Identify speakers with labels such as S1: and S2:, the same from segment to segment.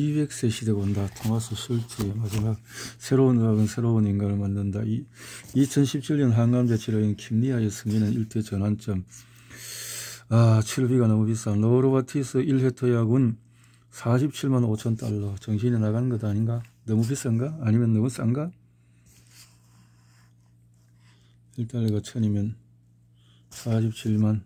S1: 200세 시대가 온다. 토마스 슐츠의 마지막 새로운 의학은 새로운 인간을 만든다. 2017년 항암제 치료인 킴리아의 승리는 일대 전환점. 치료비가 너무 비싼 노르바티스 1회터 약은 47만 5천 달러. 정신이 나가는 것 아닌가? 너무 비싼가? 아니면 너무 싼가? 1달러가 1000이면 47만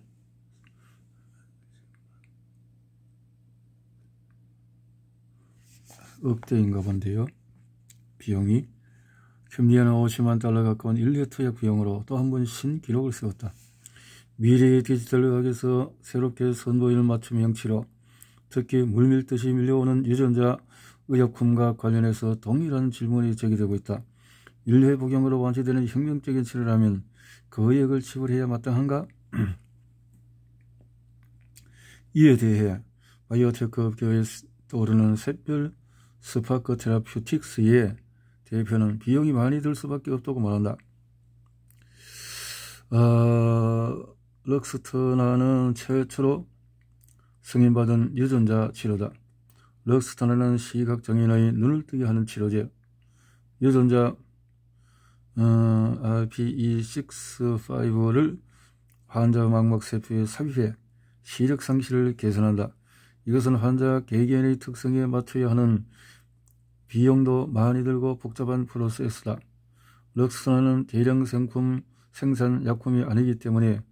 S1: 억대인가 본데요. 비용이 킴리아는 50만 달러 가까운 1회터 약 비용으로 또 한 번 신기록을 세웠다. 미래의 디지털 의학에서 새롭게 선보이는 맞춤형 치료, 특히 물밀듯이 밀려오는 유전자 의약품과 관련해서 동일한 질문이 제기되고 있다. 1회 복용으로 완치되는 혁명적인 치료라면 그 의액을 지불해야 마땅한가? 이에 대해 바이오테크 업계에 떠오르는 샛별 스파크 테라퓨틱스의 대표는 비용이 많이 들 수밖에 없다고 말한다. 럭스터나는 최초로 승인받은 유전자 치료다. 럭스터나는 시각장애인의 눈을 뜨게 하는 치료제. 유전자 RPE65를 환자 망막세포에 삽입해 시력 상실을 개선한다. 이것은 환자 개개인의 특성에 맞춰야 하는 비용도 많이 들고 복잡한 프로세스다. 럭스터나는 대량 생산 약품이 아니기 때문에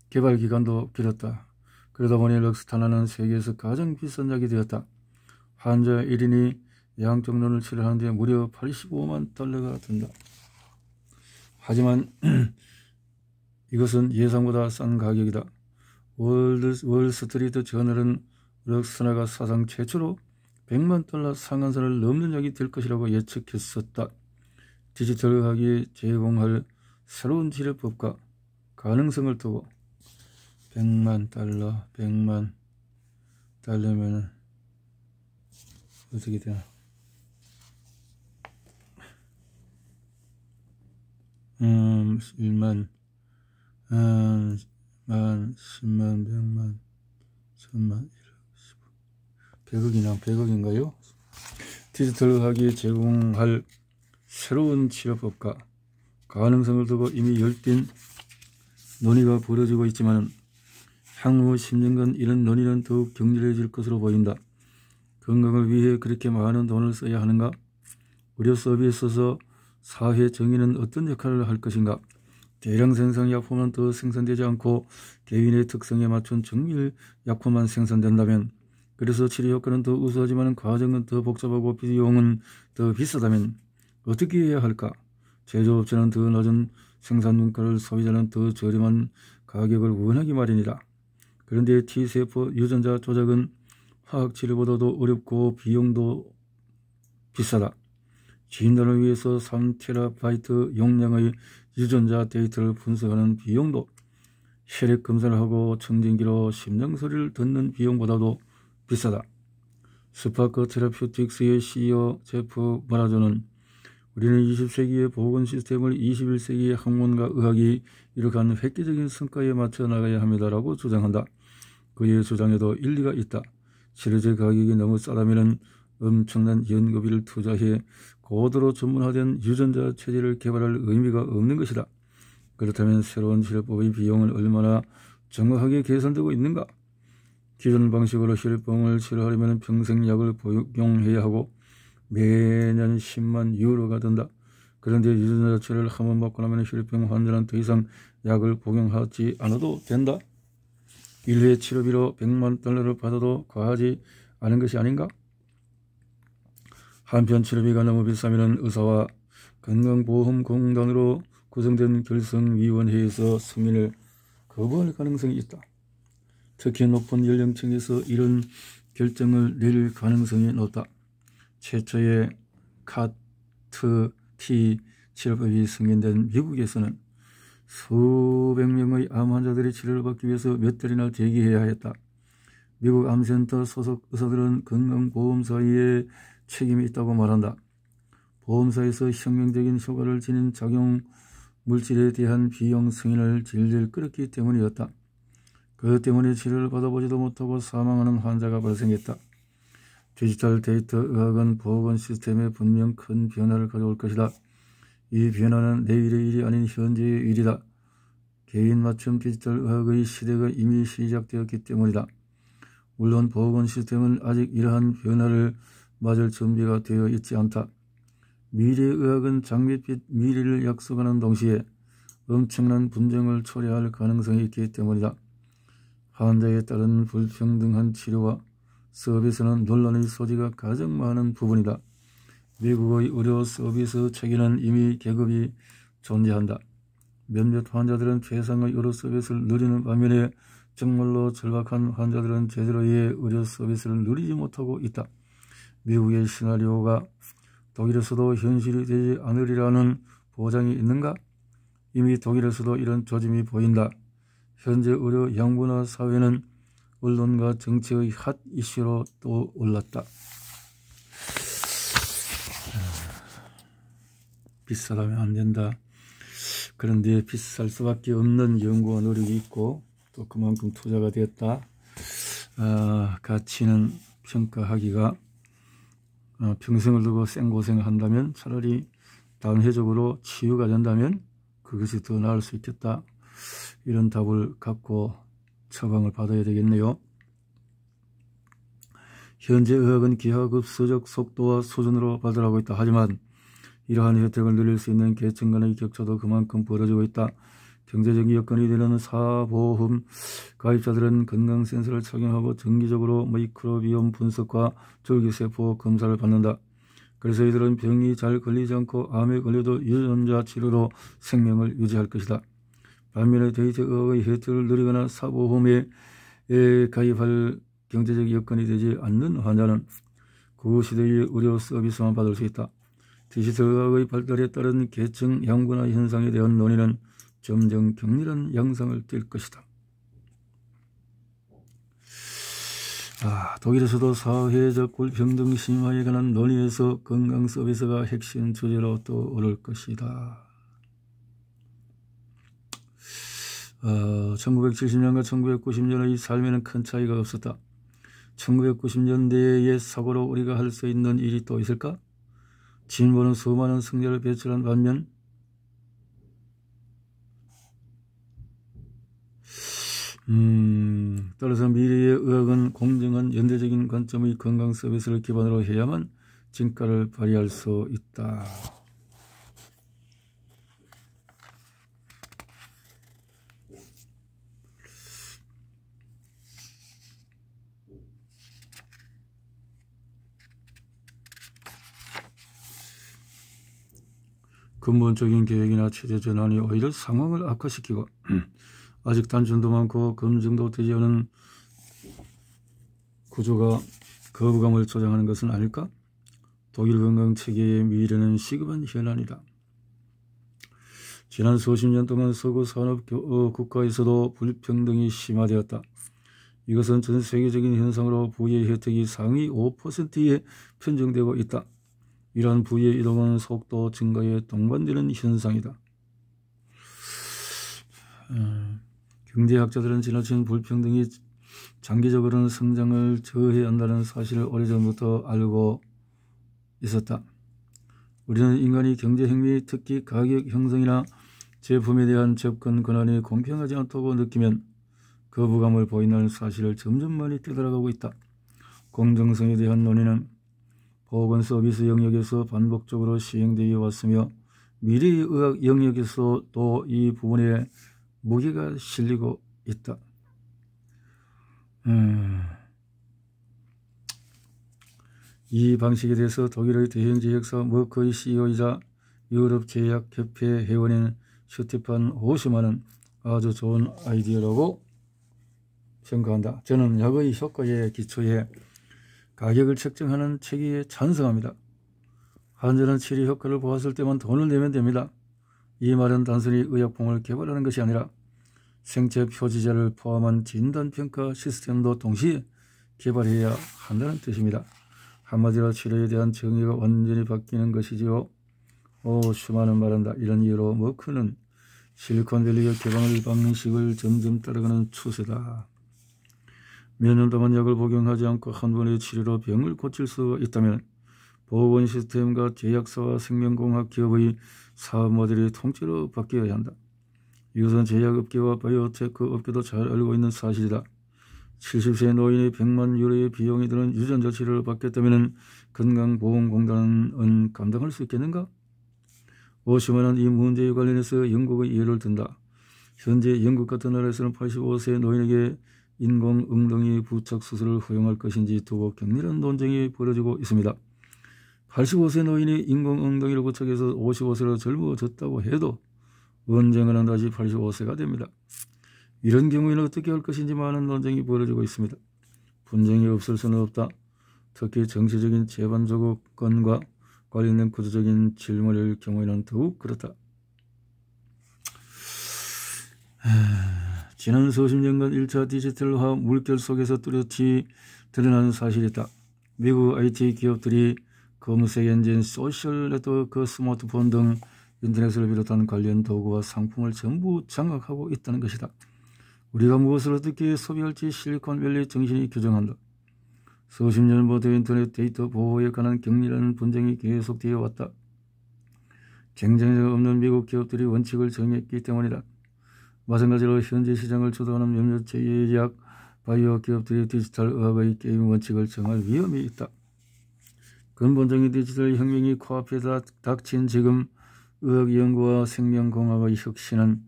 S1: 개발 기간도 길었다. 그러다 보니 럭스터나는 세계에서 가장 비싼 약이 되었다. 환자 1인이 양쪽 눈을 치료하는데 무려 85만 달러가 든다. 하지만 이것은 예상보다 싼 가격이다. 월스트리트 저널은 럭스터나가 사상 최초로 100만 달러 상한선을 넘는 약이 될 것이라고 예측했었다. 디지털 의학이 제공할 새로운 치료법과 가능성을 두고 100만 달러면 어떻게 되나? 1만, 10만, 100만, 1000만, 100억인가요? 디지털 의학이 제공할 새로운 치료법과 가능성을 두고 이미 열띤 논의가 벌어지고 있지만 향후 10년간 이런 논의는 더욱 격렬해질 것으로 보인다. 건강을 위해 그렇게 많은 돈을 써야 하는가? 의료 서비스에 있어서 사회 정의는 어떤 역할을 할 것인가? 대량 생산 약품은 더 생산되지 않고 개인의 특성에 맞춘 정밀 약품만 생산된다면, 그래서 치료 효과는 더 우수하지만 과정은 더 복잡하고 비용은 더 비싸다면 어떻게 해야 할까? 제조업체는 더 낮은 생산 원가를, 소비자는 더 저렴한 가격을 원하기 마련이다. 그런데 T세포 유전자 조작은 화학치료보다도 어렵고 비용도 비싸다. 진단을 위해서 3TB 용량의 유전자 데이터를 분석하는 비용도, 혈액 검사를 하고 청진기로 심장소리를 듣는 비용보다도 비싸다. 스파크 테라퓨틱스의 CEO 제프 마라존은 우리는 20세기의 보건 시스템을 21세기의 학문과 의학이 이룩한 획기적인 성과에 맞춰 나가야 합니다라고 주장한다. 그의 주장에도 일리가 있다. 치료제 가격이 너무 싸다면 엄청난 연구비를 투자해 고도로 전문화된 유전자 체제를 개발할 의미가 없는 것이다. 그렇다면 새로운 치료법의 비용은 얼마나 정확하게 계산되고 있는가? 기존 방식으로 혈병을 치료하려면 평생 약을 복용해야 하고 매년 10만 유로가 든다. 그런데 유전자 치료를 한 번 받고 나면 혈병 환자는 더 이상 약을 복용하지 않아도 된다. 1회 치료비로 100만 달러를 받아도 과하지 않은 것이 아닌가? 한편 치료비가 너무 비싸면 의사와 건강보험공단으로 구성된 결성위원회에서 승인을 거부할 가능성이 있다. 특히 높은 연령층에서 이런 결정을 내릴 가능성이 높다. 최초의 CAR-T 치료법이 승인된 미국에서는 수백 명의 암 환자들이 치료를 받기 위해서 몇 달이나 대기해야 했다. 미국 암센터 소속 의사들은 건강보험사에 책임이 있다고 말한다. 보험사에서 혁명적인 효과를 지닌 작용 물질에 대한 비용 승인을 질질 끌었기 때문이었다. 그 때문에 치료를 받아보지도 못하고 사망하는 환자가 발생했다. 디지털 데이터 의학은 보건 시스템에 분명 큰 변화를 가져올 것이다. 이 변화는 내일의 일이 아닌 현재의 일이다. 개인 맞춤 디지털 의학의 시대가 이미 시작되었기 때문이다. 물론 보건 시스템은 아직 이러한 변화를 맞을 준비가 되어 있지 않다. 미래의 의학은 장밋빛 미래를 약속하는 동시에 엄청난 분쟁을 초래할 가능성이 있기 때문이다. 환자에 따른 불평등한 치료와 서비스는 논란의 소지가 가장 많은 부분이다. 미국의 의료 서비스 체계는 이미 계급이 존재한다. 몇몇 환자들은 최상의 의료 서비스를 누리는 반면에 정말로 절박한 환자들은 제대로의 의료 서비스를 누리지 못하고 있다. 미국의 시나리오가 독일에서도 현실이 되지 않으리라는 보장이 있는가? 이미 독일에서도 이런 조짐이 보인다. 현재 의료 양분화 사회는 언론과 정치의 핫 이슈로 또 올랐다. 비싸다면 안 된다. 그런데 비쌀 수밖에 없는 연구와 노력이 있고 또 그만큼 투자가 되었다. 가치는 평가하기가 평생을 두고 생고생을 한다면 차라리 단회적으로 치유가 된다면 그것이 더 나을 수 있겠다. 이런 답을 갖고 처방을 받아야 되겠네요. 현재 의학은 기하급수적 속도와 수준으로 발달하고 있다. 하지만 이러한 혜택을 누릴 수 있는 계층 간의 격차도 그만큼 벌어지고 있다. 경제적 여건이 되는 사보험 가입자들은 건강 센서를 착용하고 정기적으로 마이크로비옴 분석과 줄기세포 검사를 받는다. 그래서 이들은 병이 잘 걸리지 않고 암에 걸려도 유전자 치료로 생명을 유지할 것이다. 반면에 데이터 의학의 혜택을 누리거나 사보험에 가입할 경제적 여건이 되지 않는 환자는 그 시대의 의료 서비스만 받을 수 있다. 디지털 의학의 발달에 따른 계층 양분화 현상에 대한 논의는 점점 격렬한 양상을 띨 것이다. 독일에서도 사회적 불평등 심화에 관한 논의에서 건강 서비스가 핵심 주제로 떠오를 것이다. 1970년과 1990년의 삶에는 큰 차이가 없었다. 1990년대의 사고로 우리가 할 수 있는 일이 또 있을까? 진보는 수많은 승자를 배출한 반면 따라서 미래의 의학은 공정한 연대적인 관점의 건강 서비스를 기반으로 해야만 진가를 발휘할 수 있다. 근본적인 계획이나 체제 전환이 오히려 상황을 악화시키고 아직 단점도 많고 검증도 되지 않은 구조가 거부감을 조장하는 것은 아닐까? 독일 건강체계의 미래는 시급한 현안이다. 지난 수십 년 동안 서구 산업 국가에서도 불평등이 심화되었다. 이것은 전 세계적인 현상으로 부의 혜택이 상위 5%에 편중되고 있다. 이러한 부의 이동은 속도 증가에 동반되는 현상이다. 경제학자들은 지나친 불평등이 장기적으로는 성장을 저해한다는 사실을 오래전부터 알고 있었다. 우리는 인간이 경제행위, 특히 가격 형성이나 제품에 대한 접근 권한이 공평하지 않다고 느끼면 거부감을 보인다는 사실을 점점 많이 깨달아가고 있다. 공정성에 대한 논의는 보건 서비스 영역에서 반복적으로 시행되어 왔으며 미래의 의학 영역에서 또 이 부분에 무게가 실리고 있다. 이 방식에 대해서 독일의 대형제 역사 머크의 CEO이자 유럽제약협회 회원인 슈테판 호시만은 아주 좋은 아이디어라고 평가한다. 저는 약의 효과에 기초해 가격을 책정하는 체계에 찬성합니다. 환자는 치료 효과를 보았을 때만 돈을 내면 됩니다. 이 말은 단순히 의약품을 개발하는 것이 아니라 생체 표지자를 포함한 진단평가 시스템도 동시에 개발해야 한다는 뜻입니다. 한마디로 치료에 대한 정의가 완전히 바뀌는 것이지요. 슈만은 말한다. 이런 이유로 머크는 실리콘밸리의 개방을 방식을 점점 따라가는 추세다. 몇 년 동안 약을 복용하지 않고 한 번의 치료로 병을 고칠 수 있다면 보건 시스템과 제약사와 생명공학 기업의 사업 모델이 통째로 바뀌어야 한다. 이것은 제약업계와 바이오테크 업계도 잘 알고 있는 사실이다. 70세 노인의 100만 유로의 비용이 드는 유전자 치료를 받겠다면 건강보험공단은 감당할 수 있겠는가? 오시만은 이 문제에 관련해서 영국의 예를 든다. 현재 영국 같은 나라에서는 85세 노인에게 인공 엉덩이 부착 수술을 허용할 것인지 두고 격렬한 논쟁이 벌어지고 있습니다. 85세 노인이 인공 엉덩이를 부착해서 55세로 젊어졌다고 해도 언젠가는 다시 85세가 됩니다. 이런 경우에는 어떻게 할 것인지 많은 논쟁이 벌어지고 있습니다. 분쟁이 없을 수는 없다. 특히 정치적인 재반 조건과 관련된 구조적인 질문일 경우에는 더욱 그렇다. 지난 수십 년간 1차 디지털화 물결 속에서 뚜렷이 드러나는 사실이 있다. 미국 IT 기업들이 검색 엔진, 소셜 네트워크, 스마트폰 등 인터넷을 비롯한 관련 도구와 상품을 전부 장악하고 있다는 것이다. 우리가 무엇을 어떻게 소비할지 실리콘밸리 정신이 규정한다. 수십 년부터 인터넷 데이터 보호에 관한 격렬한 분쟁이 계속되어 왔다. 경쟁자가 없는 미국 기업들이 원칙을 정했기 때문이다. 마찬가지로 현재 시장을 주도하는 몇몇 제약 바이오 기업들이 디지털 의학의 게임 원칙을 정할 위험이 있다. 근본적인 디지털 혁명이 코앞에 닥친 지금 의학 연구와 생명공학의 혁신은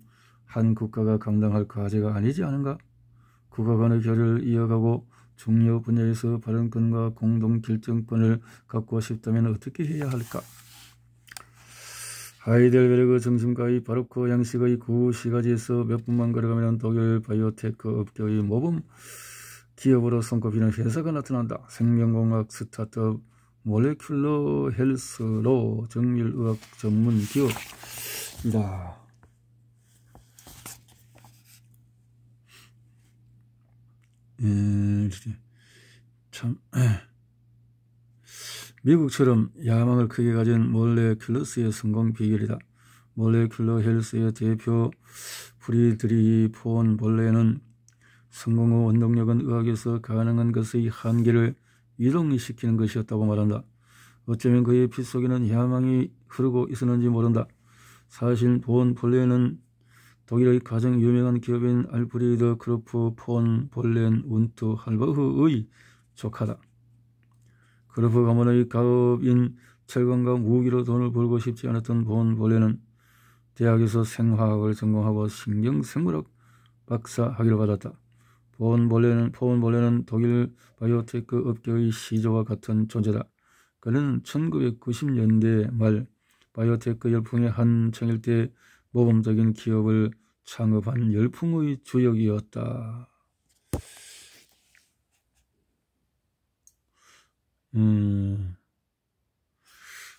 S1: 한 국가가 감당할 과제가 아니지 않은가? 국가 간의 교류를 이어가고 중요 분야에서 발언권과 공동 결정권을 갖고 싶다면 어떻게 해야 할까? 하이델베르그 정신과의 바로크 양식의 구시가지에서 몇 분만 걸어가면 독일 바이오테크 업계의 모범 기업으로 손꼽히는 회사가 나타난다. 생명공학 스타트업 몰레큘러 헬스로 정밀의학 전문 기업이다. 참 미국처럼 야망을 크게 가진 몰레큘러스의 성공 비결이다. 몰레큘러 헬스의 대표 프리드리히 폰 볼레는 성공 후 원동력은 의학에서 가능한 것의 한계를 이동시키는 것이었다고 말한다. 어쩌면 그의 피 속에는 야망이 흐르고 있었는지 모른다. 사실 본 볼레는 독일의 가장 유명한 기업인 알프리드 크루프 폰 볼렌 운트 할버흐의 조카다. 크루프 가문의 가업인 철강과 무기로 돈을 벌고 싶지 않았던 본 볼렌은 대학에서 생화학을 전공하고 신경생물학 박사 학위를 받았다. 본 볼렌은 독일 바이오테크 업계의 시조와 같은 존재다. 그는 1990년대 말 바이오테크 열풍의 한창일 때 모범적인 기업을 창업한 열풍의 주역이었다.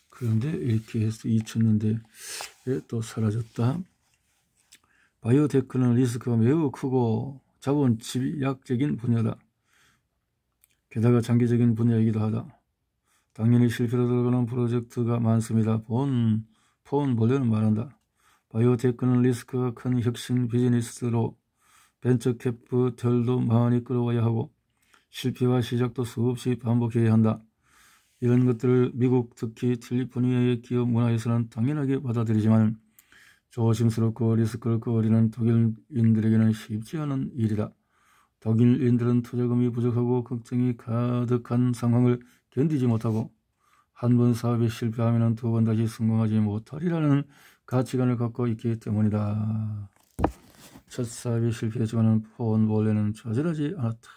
S1: 그런데 이렇게 해서 2000년대에 또 사라졌다. 바이오테크는 리스크가 매우 크고 자본 집약적인 분야다. 게다가 장기적인 분야이기도 하다. 당연히 실패로 들어가는 프로젝트가 많습니다. 폰 볼레는 말한다. 바이오테크는 리스크가 큰 혁신 비즈니스로 벤처 캐피털도 많이 끌어와야 하고 실패와 시작도 수없이 반복해야 한다. 이런 것들을 미국 특히 캘리포니아의 기업 문화에서는 당연하게 받아들이지만 조심스럽고 리스크를 꺼리는 독일인들에게는 쉽지 않은 일이다. 독일인들은 투자금이 부족하고 걱정이 가득한 상황을 견디지 못하고 한 번 사업에 실패하면 두 번 다시 성공하지 못하리라는 가치관을 갖고 있기 때문이다. 첫 사업에 실패했지만 폰 볼레는 좌절하지 않았다.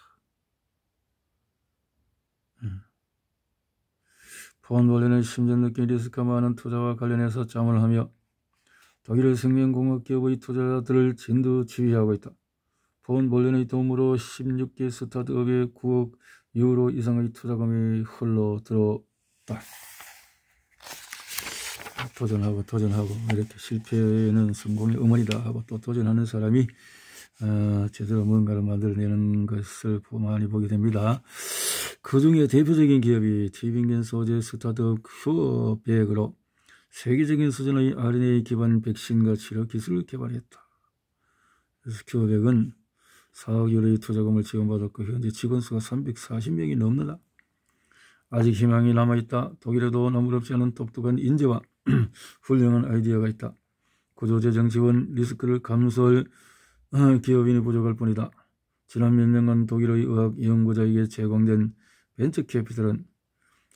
S1: 폰 볼레는 10년 넘게 리스크가 많은 투자와 관련해서 자문을 하며 독일의 생명공학 기업의 투자자들을 진두지휘하고 있다. 폰 볼렌의 도움으로 16개 스타트업에 9억 유로 이상의 투자금이 흘러 들어왔다. 도전하고 이렇게 실패는 성공의 어머니다 하고 또 도전하는 사람이 제대로 뭔가를 만들어내는 것을 많이 보게 됩니다. 그 중에 대표적인 기업이 티빙겐 소재 스타트업 큐어백으로 세계적인 수준의 RNA 기반 백신과 치료 기술을 개발했다. 그래서 큐어백은 4억 유로의 투자금을 지원받았고 현재 직원 수가 340명이 넘는다. 아직 희망이 남아있다. 독일에도 너무럽지 않은 똑똑한 인재와 훌륭한 아이디어가 있다. 구조재정 지원 리스크를 감수할 기업인이 부족할 뿐이다. 지난 몇 년간 독일의 의학 연구자에게 제공된 벤처 캐피탈은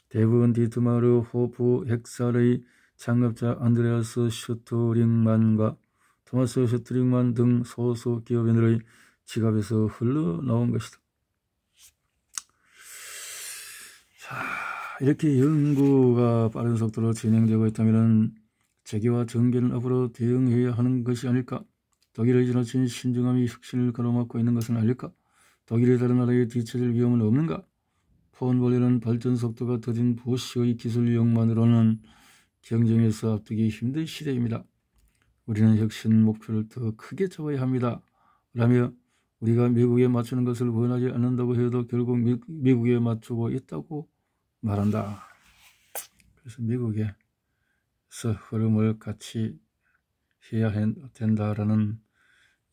S1: 대부분 디트마르 호프 헥살의 창업자 안드레아스 슈트링만과 토마스 슈트링만 등 소수 기업인들의 지갑에서 흘러나온 것이다. 자, 이렇게 연구가 빠른 속도로 진행되고 있다면 재계와 정계는 앞으로 대응해야 하는 것이 아닐까? 독일의 지나친 신중함이 혁신을 가로막고 있는 것은 아닐까? 독일이 다른 나라에 뒤처질 위험은 없는가? 폰볼리는 발전 속도가 더딘 보시의 기술력만으로는 경쟁에서 앞두기 힘든 시대입니다. 우리는 혁신 목표를 더 크게 잡아야 합니다. 라며 우리가 미국에 맞추는 것을 원하지 않는다고 해도 결국 미국에 맞추고 있다고 말한다. 그래서 미국에서 흐름을 같이 해야 된다라는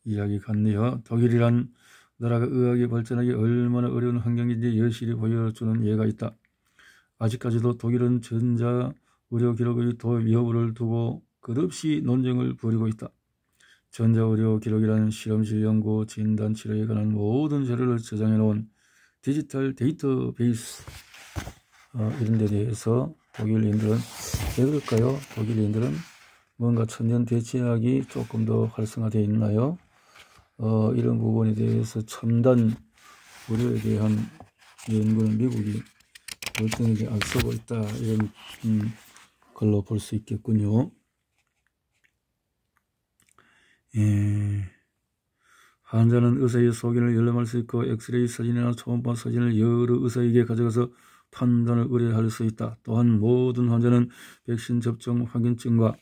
S1: 이야기 같네요. 독일이란 나라가 의학이 발전하기 얼마나 어려운 환경인지 여실히 보여주는 예가 있다. 아직까지도 독일은 전자 의료 기록의 도입 여부를 두고 끝없이 논쟁을 벌이고 있다. 전자 의료 기록이란 실험실 연구, 진단, 치료에 관한 모든 자료를 저장해 놓은 디지털 데이터베이스 이런 데 대해서 독일인들은 왜 그럴까요? 독일인들은 뭔가 천년 대치학이 조금 더 활성화되어 있나요? 이런 부분에 대해서 첨단 의료에 대한 연구는 미국이 월등하게 앞서고 있다. 이런 걸로 볼 수 있겠군요. 환자는 의사의 소견을 열람할 수 있고 엑스레이 사진이나 초음파 사진을 여러 의사에게 가져가서 판단을 의뢰할 수 있다. 또한 모든 환자는 백신 접종 확인증과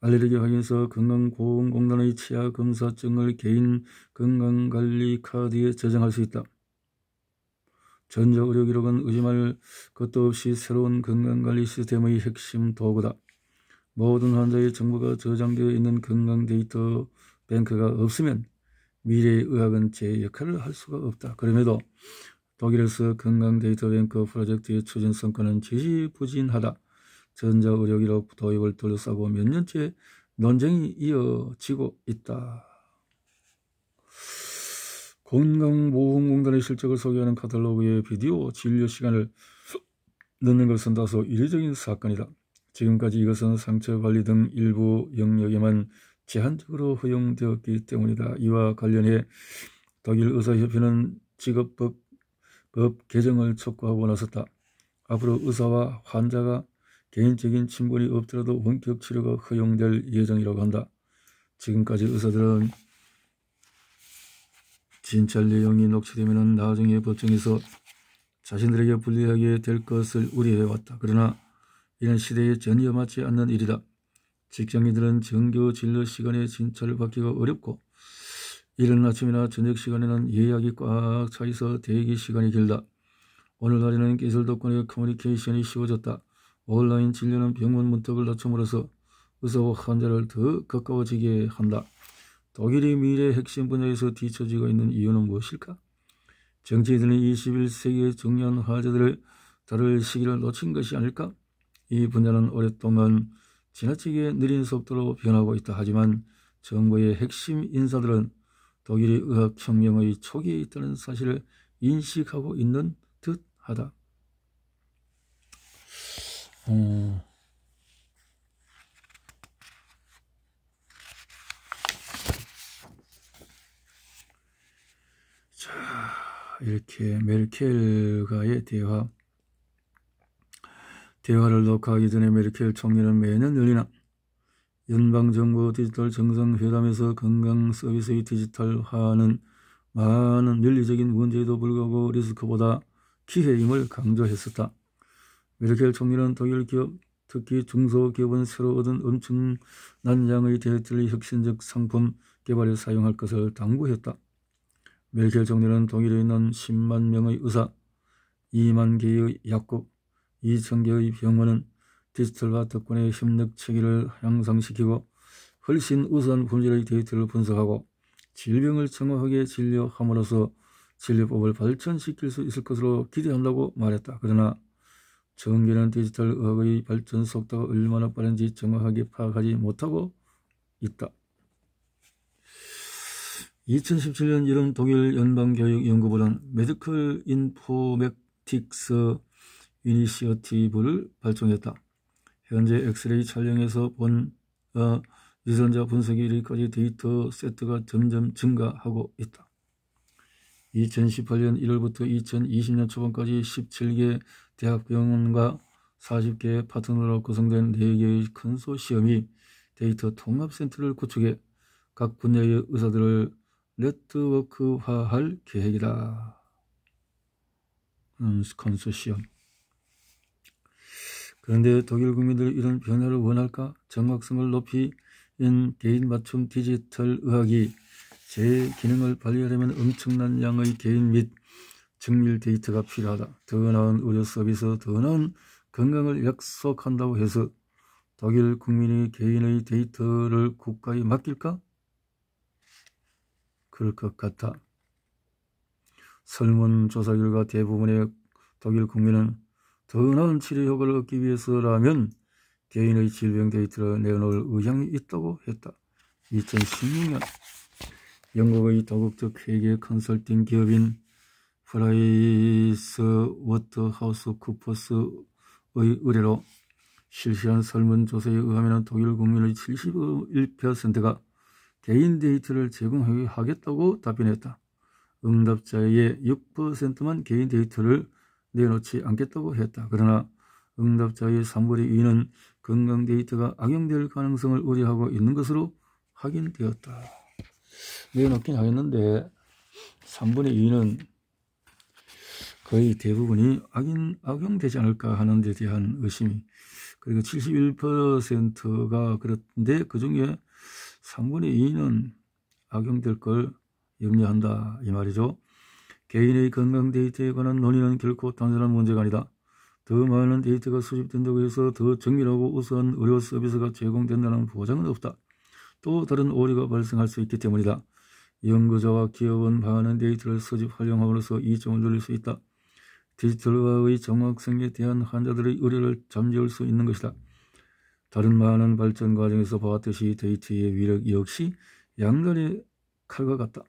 S1: 알레르기 확인서, 건강보험공단의 치아 검사증을 개인 건강관리 카드에 저장할 수 있다. 전자의료기록은 의심할 것도 없이 새로운 건강관리 시스템의 핵심 도구다. 모든 환자의 정보가 저장되어 있는 건강 데이터 뱅크가 없으면 미래의 의학은 제 역할을 할 수가 없다. 그럼에도 독일에서 건강 데이터 뱅크 프로젝트의 추진 성과는 지지부진하다. 전자의료기록 도입을 둘러싸고 몇 년째 논쟁이 이어지고 있다. 건강보험공단의 실적을 소개하는 카탈로그에 비디오 진료 시간을 넣는 것은 다소 이례적인 사건이다. 지금까지 이것은 상처관리 등 일부 영역에만 제한적으로 허용되었기 때문이다. 이와 관련해 독일 의사협회는 직업법 개정을 촉구하고 나섰다. 앞으로 의사와 환자가 개인적인 친분이 없더라도 원격 치료가 허용될 예정이라고 한다. 지금까지 의사들은 진찰 내용이 녹취되면 나중에 법정에서 자신들에게 불리하게 될 것을 우려해왔다. 그러나 이는 시대에 전혀 맞지 않는 일이다. 직장인들은 정규 진료 시간에 진찰을 받기가 어렵고 이른 아침이나 저녁 시간에는 예약이 꽉 차 있어 대기 시간이 길다. 오늘날에는 기술 덕분에 커뮤니케이션이 쉬워졌다. 온라인 진료는 병원 문턱을 낮춤으로써 의사와 환자를 더 가까워지게 한다. 독일이 미래 핵심 분야에서 뒤처지고 있는 이유는 무엇일까? 정치인들은 21세기의 중요한 화제들을 다룰 시기를 놓친 것이 아닐까? 이 분야는 오랫동안 지나치게 느린 속도로 변하고 있다. 하지만 정부의 핵심 인사들은 독일이 의학혁명의 초기에 있다는 사실을 인식하고 있는 듯하다. 자, 이렇게 메르켈과의 대화를 녹화하기 전에 메르켈 총리는 매년 열리는 연방정부 디지털 정상회담에서 건강 서비스의 디지털화는 많은 윤리적인 문제에도 불구하고 리스크보다 기회임을 강조했었다. 메르켈 총리는 독일 기업, 특히 중소기업은 새로 얻은 엄청난 양의 데이터를 혁신적 상품 개발에 사용할 것을 당부했다. 메르켈 총리는 독일에 있는 10만 명의 의사, 2만 개의 약국, 2천 개의 병원은 디지털화 덕분에 협력 체계를 향상시키고 훨씬 우수한 품질의 데이터를 분석하고 질병을 정확하게 진료함으로써 진료법을 발전시킬 수 있을 것으로 기대한다고 말했다. 그러나 정계는 디지털 의학의 발전 속도가 얼마나 빠른지 정확하게 파악하지 못하고 있다. 2017년 여름 독일 연방교육연구부는 메디컬 인포메틱스 이니시어티브를 발송했다. 현재 엑스레이 촬영에서 본 유전자 분석에 이르기까지 데이터 세트가 점점 증가하고 있다. 2018년 1월부터 2020년 초반까지 17개 대학병원과 40개 파트너로 구성된 4개의 컨소시엄이 데이터 통합센터를 구축해 각 분야의 의사들을 네트워크화할 계획이다. 컨소시엄. 그런데 독일 국민들이 이런 변화를 원할까? 정확성을 높인 개인 맞춤 디지털 의학이 제 기능을 발휘하려면 엄청난 양의 개인 및 정밀 데이터가 필요하다. 더 나은 의료 서비스, 더 나은 건강을 약속한다고 해서 독일 국민이 개인의 데이터를 국가에 맡길까? 그럴 것 같아. 설문조사 결과 대부분의 독일 국민은 더 나은 치료 효과를 얻기 위해서라면 개인의 질병 데이터를 내놓을 의향이 있다고 했다. 2016년 영국의 다국적 회계 컨설팅 기업인 프라이스 워터하우스 쿠퍼스의 의뢰로 실시한 설문조사에 의하면 독일 국민의 71%가 개인 데이터를 제공하겠다고 답변했다. 응답자의 6%만 개인 데이터를 내놓지 않겠다고 했다. 그러나 응답자의 3분의 2는 건강 데이터가 악용될 가능성을 우려하고 있는 것으로 확인되었다. 내놓긴 하겠는데 3분의 2는 거의 대부분이 악용되지 않을까 하는 데 대한 의심이, 그리고 71%가 그렇던데 그 중에 3분의 2는 악용될 걸 염려한다 이 말이죠. 개인의 건강 데이터에 관한 논의는 결코 단순한 문제가 아니다. 더 많은 데이터가 수집된다고 해서 더 정밀하고 우수한 의료 서비스가 제공된다는 보장은 없다. 또 다른 오류가 발생할 수 있기 때문이다. 연구자와 기업은 많은 데이터를 수집 활용함으로써 이점을 누릴 수 있다. 디지털의학의 정확성에 대한 환자들의 우려를 잠재울 수 있는 것이다. 다른 많은 발전 과정에서 보았듯이 데이터의 위력 역시 양날의 칼과 같다.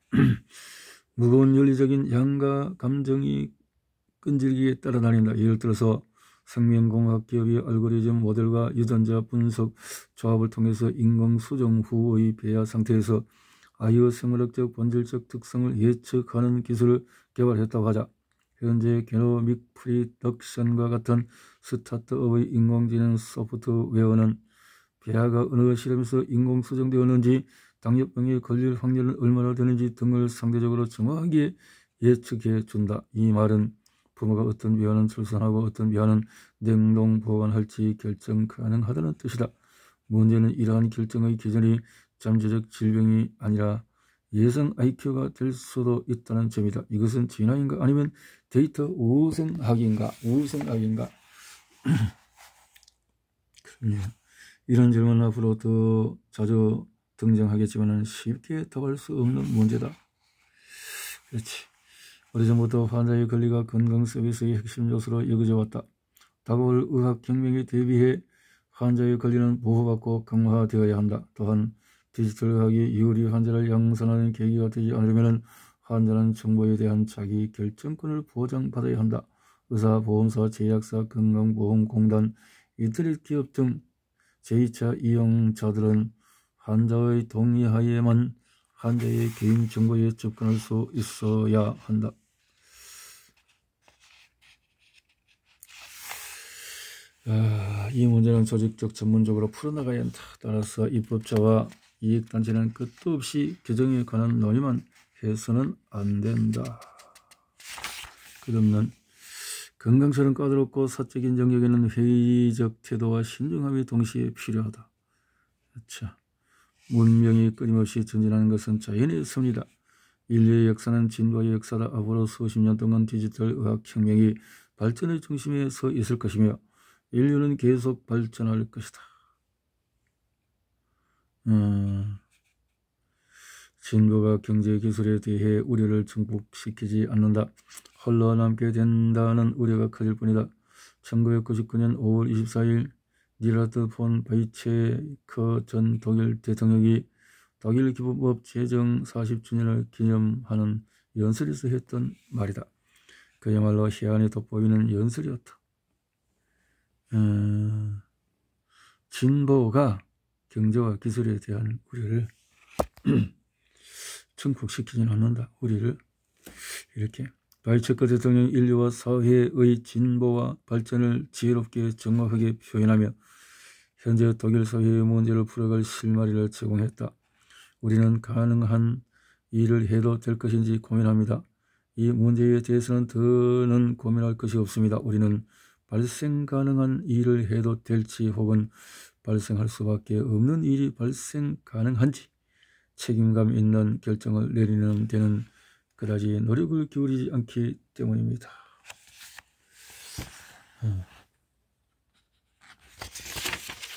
S1: 무거운 윤리적인 양과 감정이 끈질기게 따라다닌다. 예를 들어서 생명공학 기업이 알고리즘 모델과 유전자 분석 조합을 통해서 인공수정 후의 배아 상태에서 아이의 생물학적 본질적 특성을 예측하는 기술을 개발했다고 하자. 현재 게노믹 프리덕션과 같은 스타트업의 인공지능 소프트웨어는 배아가 어느 시점에서 인공수정되었는지, 당뇨병에 걸릴 확률은 얼마나 되는지 등을 상대적으로 정확하게 예측해 준다. 이 말은 부모가 어떤 배아는 출산하고 어떤 배아는 냉동 보관할지 결정 가능하다는 뜻이다. 문제는 이러한 결정의 기준이 잠재적 질병이 아니라 예상 IQ가 될 수도 있다는 점이다. 이것은 진화인가 아니면 데이터 우선학인가? 그러네요. 이런 질문은 앞으로 더 자주 등장하겠지만 쉽게 답할 수 없는 문제다. 그렇지. 오래전부터 환자의 권리가 건강 서비스의 핵심 요소로 여겨져 왔다. 다가올 의학혁명에 대비해 환자의 권리는 보호받고 강화되어야 한다. 또한 디지털 의학이 유리 환자를 양산하는 계기가 되지 않으려면 환자는 정보에 대한 자기 결정권을 보장받아야 한다. 의사, 보험사, 제약사, 건강보험공단, 인터넷 기업 등 제2차 이용자들은 환자의 동의하에만 환자의 개인정보에 접근할 수 있어야 한다. 이 문제는 조직적 전문적으로 풀어나가야 한다. 따라서 입법자와 이익단체는 끝도 없이 규정에 관한 논의만 해서는 안 된다. 끝없는 건강처럼 까다롭고 사적인 영역에는 회의적 태도와 신중함이 동시에 필요하다. 그렇죠. 문명이 끊임없이 전진하는 것은 자연의 섭리다. 인류의 역사는 진보의 역사다. 앞으로 수십 년 동안 디지털 의학 혁명이 발전의 중심에 서 있을 것이며 인류는 계속 발전할 것이다. 진보가 경제 기술에 대해 우려를 증폭시키지 않는다. 홀로 남게 된다는 우려가 커질 뿐이다. 1999년 5월 24일 니라드 폰 바이체커 전 독일 대통령이 독일 기부법 제정 40주년을 기념하는 연설에서 했던 말이다. 그야말로 해안이 돋보이는 연설이었다. 진보가 경제와 기술에 대한 우려를 증폭시키지는 않는다. 우리를 이렇게 바이체커 대통령이 인류와 사회의 진보와 발전을 지혜롭게 정확하게 표현하며 현재 독일 사회의 문제를 풀어갈 실마리를 제공했다. 우리는 가능한 일을 해도 될 것인지 고민합니다. 이 문제에 대해서는 더는 고민할 것이 없습니다. 우리는 발생 가능한 일을 해도 될지 혹은 발생할 수밖에 없는 일이 발생 가능한지 책임감 있는 결정을 내리는 데는 그다지 노력을 기울이지 않기 때문입니다.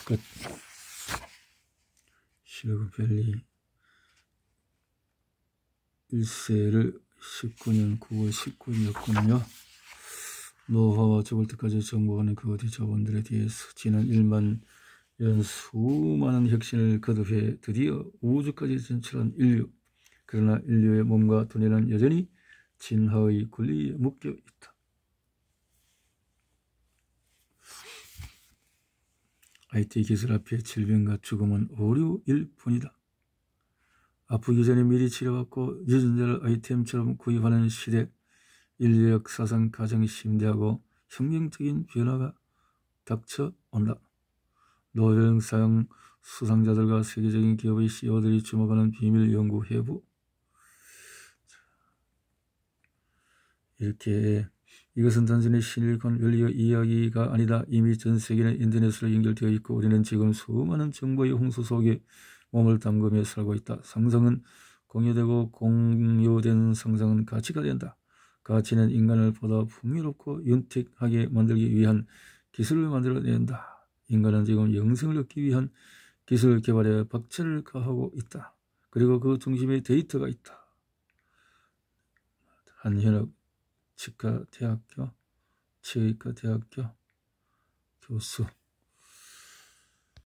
S1: 끝. 실리콘밸리 1세를 19년 9월 19일이었군요. 노화와 죽을 때까지 정복하는 그 어디 자본들에 대해서 지난 1만 년 수많은 혁신을 거듭해 드디어 우주까지 진출한 인류. 그러나 인류의 몸과 두뇌는 여전히 진화의 권리에 묶여 있다. IT 기술 앞에 질병과 죽음은 오류일 뿐이다. 아프기 전에 미리 치료받고 유전자를 아이템처럼 구입하는 시대. 인류 역사상 가장 심대하고 혁명적인 변화가 닥쳐온다. 노벨상 수상자들과 세계적인 기업의 CEO들이 주목하는 비밀 연구 회부. 이렇게 이것은 단순히 실리콘밸리의 이야기가 아니다. 이미 전 세계는 인터넷으로 연결되어 있고 우리는 지금 수많은 정보의 홍수 속에 몸을 담그며 살고 있다. 상상은 공유되고 공유된 상상은 가치가 된다. 가치는 인간을 보다 풍요롭고 윤택하게 만들기 위한 기술을 만들어낸다. 인간은 지금 영생을 얻기 위한 기술 개발에 박차를 가하고 있다. 그리고 그 중심에 데이터가 있다. 한현욱 치과대학교 교수